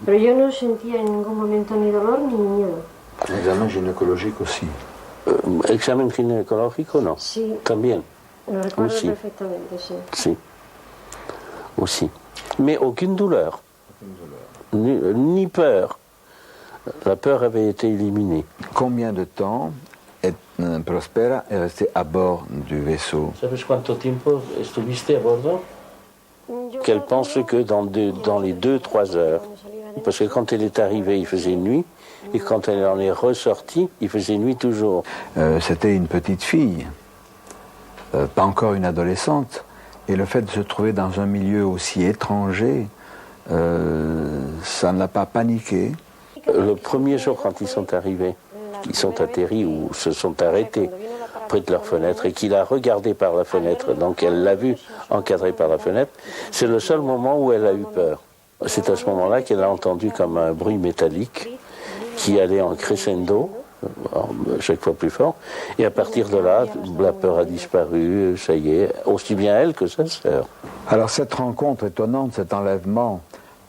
Pero yo no sentía en ningún momento ni dolor ni miedo. Examen gynécologique aussi. Examen gynécologique, non? Sí. También. Lo recuerdo aussi. Perfectamente, sí. Si. Aussi. Mais aucune douleur. Ni peur. La peur avait été éliminée. Combien de temps Prospera est resté à bord du vaisseau? ¿Sabes cuánto tiempo estuviste a bordo? Qu'elle pense que dans les 2-3 heures. Parce que quand elle est arrivée, il faisait nuit. Et quand elle en est ressortie, il faisait nuit toujours. C'était une petite fille, pas encore une adolescente. Et le fait de se trouver dans un milieu aussi étranger, ça ne l'a pas paniqué. Le premier jour, quand ils sont arrivés, ils sont atterris ou se sont arrêtés près de leur fenêtre et qu'il a regardé par la fenêtre, donc elle l'a vu encadré par la fenêtre, c'est le seul moment où elle a eu peur. C'est à ce moment-là qu'elle a entendu comme un bruit métallique qui allait en crescendo, chaque fois plus fort, et à partir de là, la peur a disparu, ça y est, aussi bien elle que sa sœur. Alors cette rencontre étonnante, cet enlèvement,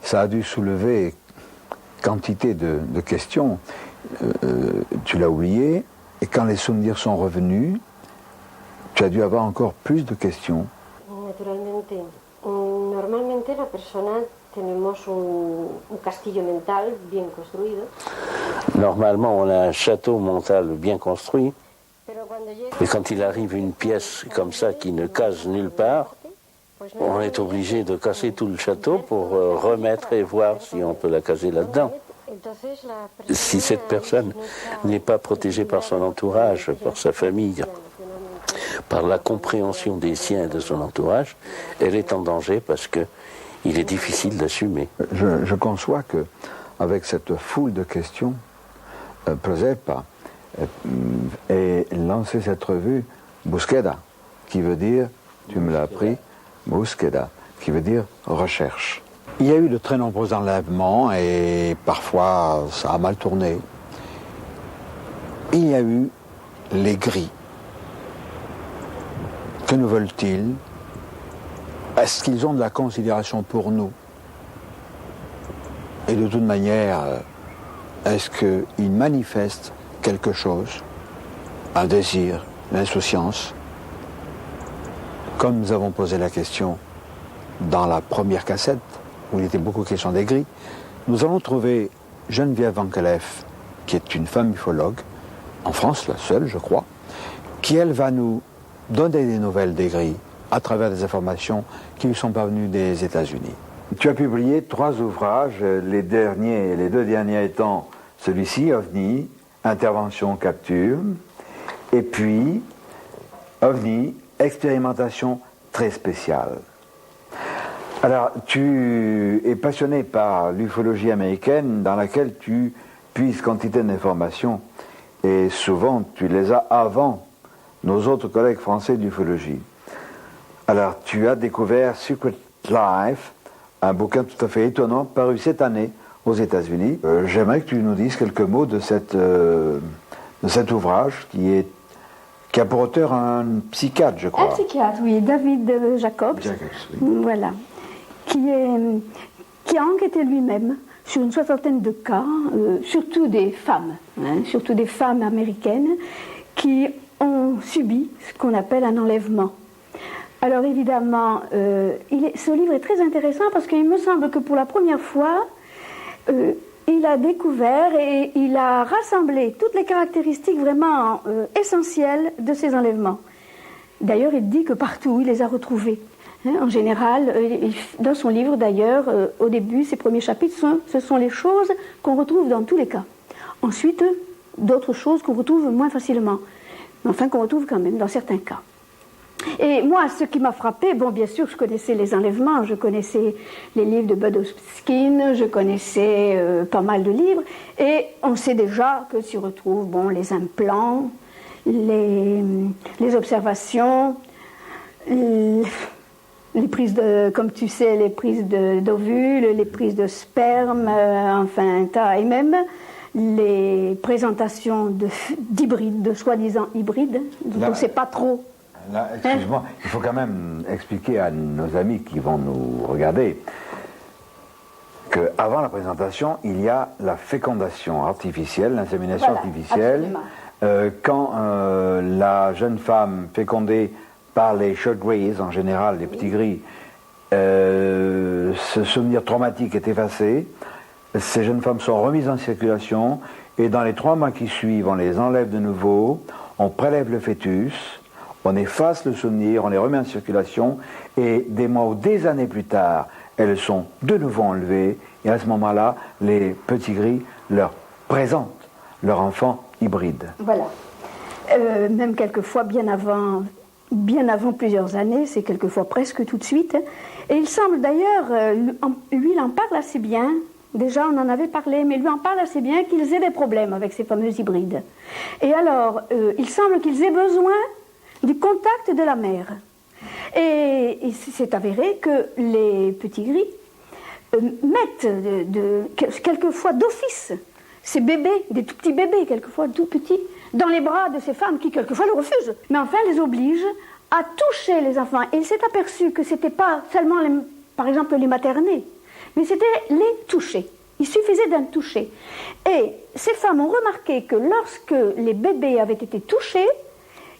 ça a dû soulever quantité de questions. Tu l'as oublié, et quand les souvenirs sont revenus, tu as dû avoir encore plus de questions. Naturalmente. Normalmente la persona tenemos un castillo mental bien construido. Normalement, on a un château mental bien construit, mais quand il arrive une pièce comme ça qui ne case nulle part, on est obligé de casser tout le château pour remettre et voir si on peut la caser là-dedans. Si cette personne n'est pas protégée par son entourage, par sa famille, par la compréhension des siens et de son entourage, elle est en danger parce qu'il est difficile d'assumer. Je conçois que avec cette foule de questions, Proserpa ait lancé cette revue Búsqueda, qui veut dire, tu me l'as appris, Búsqueda, qui veut dire recherche. Il y a eu de très nombreux enlèvements et parfois ça a mal tourné. Il y a eu les gris. Que nous veulent-ils? Est-ce qu'ils ont de la considération pour nous? Et de toute manière, est-ce qu'il manifeste quelque chose, un désir, l'insouciance? Comme nous avons posé la question dans la première cassette, où il était beaucoup question des gris, nous allons trouver Geneviève Van Cleef, qui est une femme ufologue, en France, la seule, je crois, qui, elle, va nous donner des nouvelles des gris à travers des informations qui lui sont parvenues des États-Unis. Tu as publié 3 ouvrages, les deux derniers étant celui-ci, OVNI, Intervention, Capture, et puis OVNI, Expérimentation très spéciale. Alors, tu es passionné par l'ufologie américaine dans laquelle tu puises quantité d'informations et souvent tu les as avant nos autres collègues français d'ufologie. Alors, tu as découvert Secret Life, un bouquin tout à fait étonnant paru cette année aux États-Unis. J'aimerais que tu nous dises quelques mots de cet ouvrage qui a pour auteur un psychiatre, je crois. Un psychiatre, oui, David Jacobs. Oui. Voilà. Qui a enquêté lui-même sur une 60aine de cas, surtout des femmes, surtout des femmes américaines qui ont subi ce qu'on appelle un enlèvement. Alors évidemment, ce livre est très intéressant parce qu'il me semble que pour la première fois, il a découvert et il a rassemblé toutes les caractéristiques vraiment essentielles de ces enlèvements. D'ailleurs, il dit que partout, il les a retrouvés. En général, dans son livre d'ailleurs, au début, ses premiers chapitres, ce sont les choses qu'on retrouve dans tous les cas. Ensuite, d'autres choses qu'on retrouve moins facilement, mais enfin qu'on retrouve quand même dans certains cas. Et moi, ce qui m'a frappé, bon, bien sûr, je connaissais les enlèvements, je connaissais les livres de Bud Hopkins, je connaissais pas mal de livres, et on sait déjà que s'y retrouvent, bon, les implants, les observations, les prises de, comme tu sais, les prises d'ovules, les prises de sperme, enfin un tas, et même les présentations d'hybrides, de soi-disant hybrides, dont on ne sait pas trop. Là, excuse-moi, il faut quand même expliquer à nos amis qui vont nous regarder qu'avant la présentation, il y a la fécondation artificielle, l'insémination artificielle. Quand la jeune femme fécondée par les short greys, en général les petits gris, ce souvenir traumatique est effacé, ces jeunes femmes sont remises en circulation et dans les 3 mois qui suivent, on les enlève de nouveau, on prélève le fœtus, on efface le souvenir, on les remet en circulation et des mois ou des années plus tard, elles sont de nouveau enlevées et à ce moment-là, les petits gris leur présentent leur enfant hybride. Voilà. Même quelquefois bien avant plusieurs années, c'est quelquefois presque tout de suite. Et il semble d'ailleurs, lui il en parle assez bien, déjà on en avait parlé, mais lui en parle assez bien qu'ils aient des problèmes avec ces fameux hybrides. Et alors, il semble qu'ils aient besoin du contact de la mère. Et c'est avéré que les petits gris mettent quelquefois d'office ces bébés, des tout petits bébés, quelquefois tout petits, dans les bras de ces femmes qui quelquefois le refusent, mais enfin les obligent à toucher les enfants. Et il s'est aperçu que c'était pas seulement, par exemple, les materner, mais c'était les toucher. Il suffisait d'un toucher. Et ces femmes ont remarqué que lorsque les bébés avaient été touchés,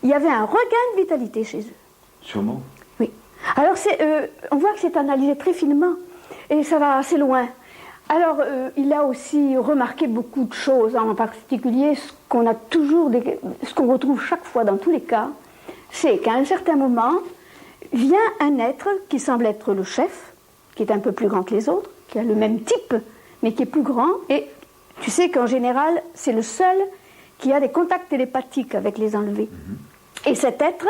il y avait un regain de vitalité chez eux. Sûrement. Oui. Alors on voit que c'est analysé très finement et ça va assez loin. Alors il a aussi remarqué beaucoup de choses, en particulier ce qu'on retrouve chaque fois dans tous les cas, c'est qu'à un certain moment vient un être qui semble être le chef, qui est un peu plus grand que les autres, qui a le même type mais qui est plus grand, et tu sais qu'en général c'est le seul qui a des contacts télépathiques avec les enlevés. Et cet être,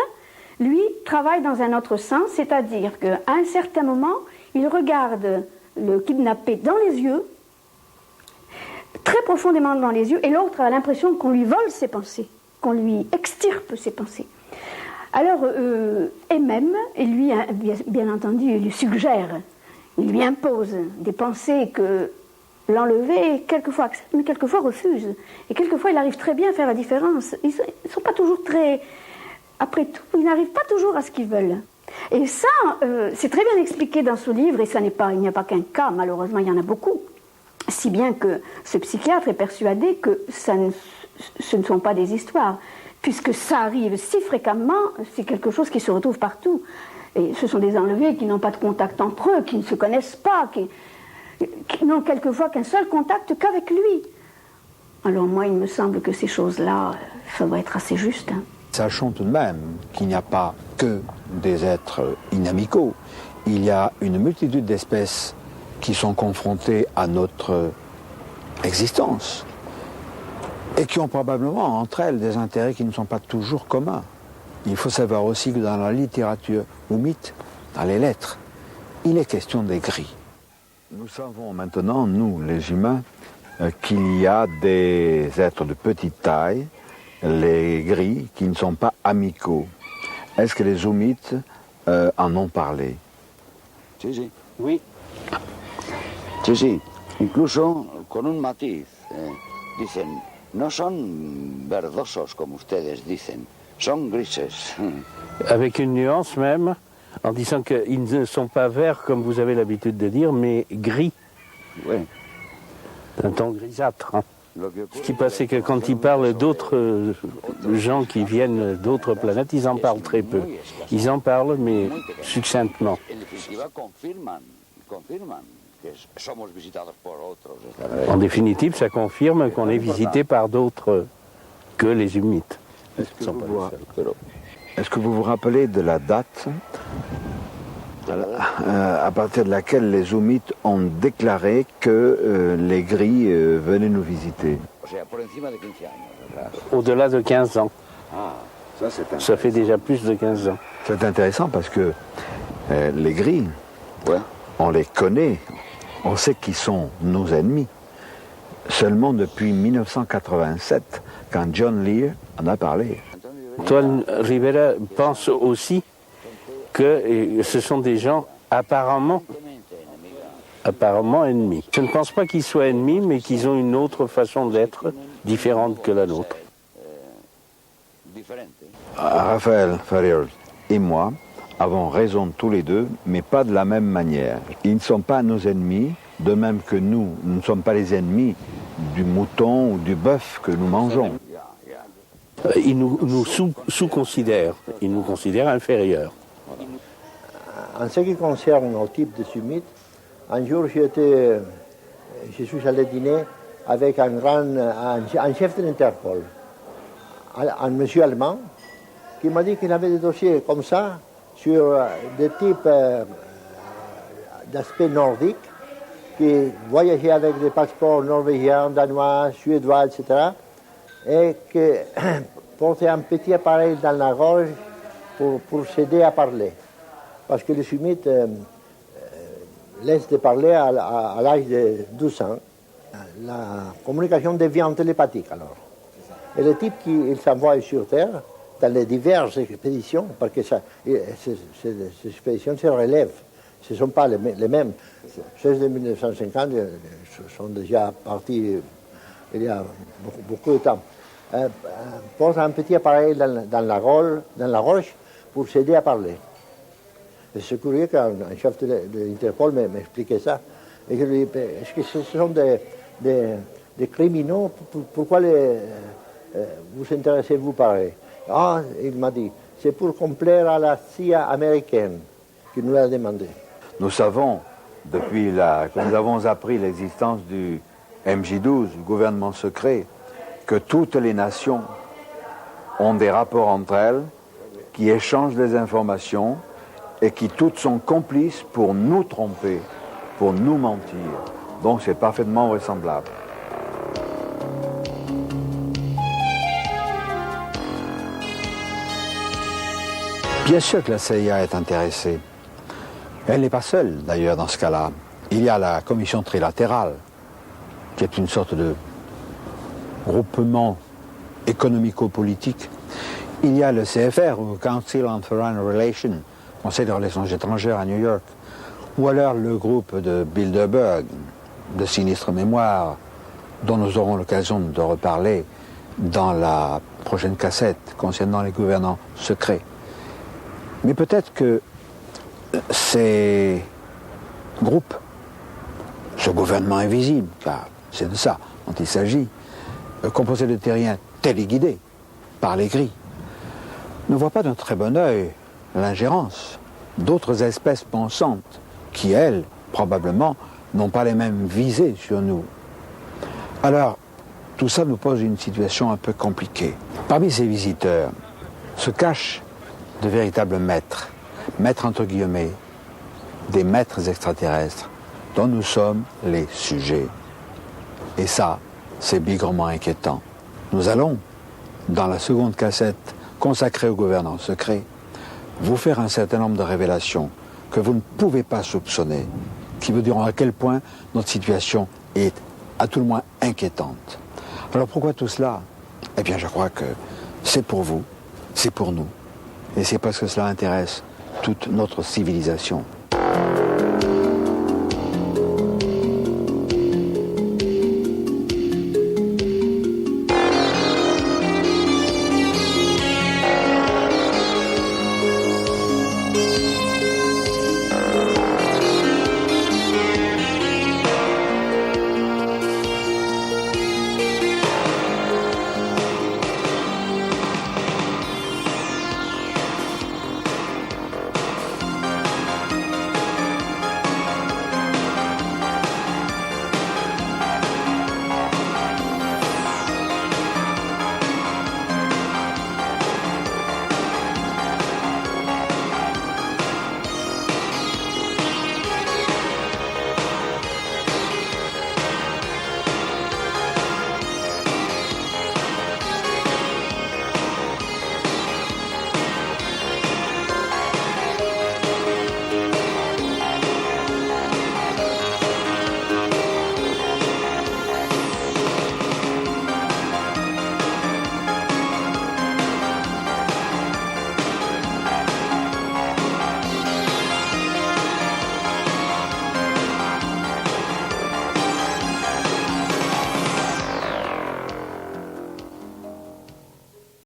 lui, travaille dans un autre sens, c'est-à-dire qu'à un certain moment, il regarde le kidnappé dans les yeux, très profondément dans les yeux, et l'autre a l'impression qu'on lui vole ses pensées, qu'on lui extirpe ses pensées. Alors, et même, et lui, bien entendu, il lui suggère, il lui impose des pensées que l'enlever, quelquefois accepte, mais quelquefois refuse. Et quelquefois, il arrive très bien à faire la différence. Ils ne sont pas toujours très... Après tout, ils n'arrivent pas toujours à ce qu'ils veulent. Et ça, c'est très bien expliqué dans ce livre, et il n'y a pas qu'un cas, malheureusement, il y en a beaucoup. Si bien que ce psychiatre est persuadé que ce ne sont pas des histoires, puisque ça arrive si fréquemment, c'est quelque chose qui se retrouve partout. Et ce sont des enlevés qui n'ont pas de contact entre eux, qui ne se connaissent pas, qui n'ont quelquefois qu'un seul contact qu'avec lui. Alors moi, il me semble que ces choses-là, ça doit être assez juste. Hein. Sachons tout de même qu'il n'y a pas que des êtres inamicaux. Il y a une multitude d'espèces qui sont confrontées à notre existence et qui ont probablement entre elles des intérêts qui ne sont pas toujours communs. Il faut savoir aussi que dans la littérature oumite, dans les lettres, il est question des gris. Nous savons maintenant, nous les humains, qu'il y a des êtres de petite taille, les gris, qui ne sont pas amicaux. Est-ce que les oumites en ont parlé? Sí, sí. Oui. Sí, sí. Incluso con un matiz. Dicen, no son verdosos como ustedes dicen, son grises. Avec une nuance même, en disant qu'ils ne sont pas verts comme vous avez l'habitude de dire, mais gris. Oui. Un ton grisâtre. Hein. Ce qui passe, c'est que quand ils parlent d'autres gens qui viennent d'autres planètes, ils en parlent très peu. Ils en parlent, mais succinctement. En définitive, ça confirme qu'on est visité par d'autres que les humites. Est-ce que vous vous rappelez de la date à partir de laquelle les oumites ont déclaré que les gris venaient nous visiter? Au-delà de 15 ans. Ça fait déjà plus de 15 ans. C'est intéressant parce que les gris, on les connaît, on sait qu'ils sont nos ennemis. Seulement depuis 1987, quand John Lear en a parlé. Antoine Rivera pense aussi que ce sont des gens apparemment ennemis. Je ne pense pas qu'ils soient ennemis, mais qu'ils ont une autre façon d'être, différente que la nôtre. Raphaël Ferriol et moi avons raison tous les deux, mais pas de la même manière. Ils ne sont pas nos ennemis, de même que nous ne sommes pas les ennemis du mouton ou du bœuf que nous mangeons. Ils nous sous-considèrent, ils nous considèrent inférieurs. En ce qui concerne nos types de summit, un jour je suis allé dîner avec un chef de l'Interpol, un monsieur allemand, qui m'a dit qu'il avait des dossiers comme ça sur des types d'aspect nordique, qui voyageaient avec des passeports norvégiens, danois, suédois, etc., et qui portaient un petit appareil dans la gorge pour s'aider à parler. Parce que les sumites laissent de parler à l'âge de 12 ans. La communication devient télépathique alors. Et les types qui s'envoient sur Terre, dans les diverses expéditions, parce que ces expéditions se relèvent, ce ne sont pas les mêmes. Ceux de 1950 sont déjà partis il y a beaucoup de temps. Portent un petit appareil dans la gorge pour s'aider à parler. C'est curieux qu'un chef de l'Interpol m'expliquait ça. Et je lui ai dit, est-ce que ce sont des criminels? Pourquoi vous intéressez-vous pareil? Ah, il m'a dit, c'est pour complaire à la CIA américaine qui nous l'a demandé. Nous savons, depuis que nous avons appris l'existence du MJ12, du gouvernement secret, que toutes les nations ont des rapports entre elles, qui échangent des informations, et qui toutes sont complices pour nous tromper, pour nous mentir. Donc c'est parfaitement vraisemblable. Bien sûr que la CIA est intéressée. Elle n'est pas seule, d'ailleurs, dans ce cas-là. Il y a la commission trilatérale, qui est une sorte de groupement économico-politique. Il y a le CFR, ou Council on Foreign Relations, Conseil des relations étrangères à New York, ou alors le groupe de Bilderberg, de sinistre mémoire, dont nous aurons l'occasion de reparler dans la prochaine cassette concernant les gouvernants secrets. Mais peut-être que ces groupes ce gouvernement invisible, car c'est de ça dont il s'agit, composé de terriens téléguidés par les gris, ne voit pas d'un très bon œil l'ingérence d'autres espèces pensantes qui, elles, probablement, n'ont pas les mêmes visées sur nous. Alors, tout ça nous pose une situation un peu compliquée. Parmi ces visiteurs se cachent de véritables maîtres, maîtres entre guillemets, des maîtres extraterrestres dont nous sommes les sujets. Et ça, c'est bigrement inquiétant. Nous allons, dans la seconde cassette consacrée aux gouvernants secrets, vous faire un certain nombre de révélations que vous ne pouvez pas soupçonner, qui vous diront à quel point notre situation est à tout le moins inquiétante. Alors pourquoi tout cela? Eh bien, je crois que c'est pour vous, c'est pour nous, et c'est parce que cela intéresse toute notre civilisation.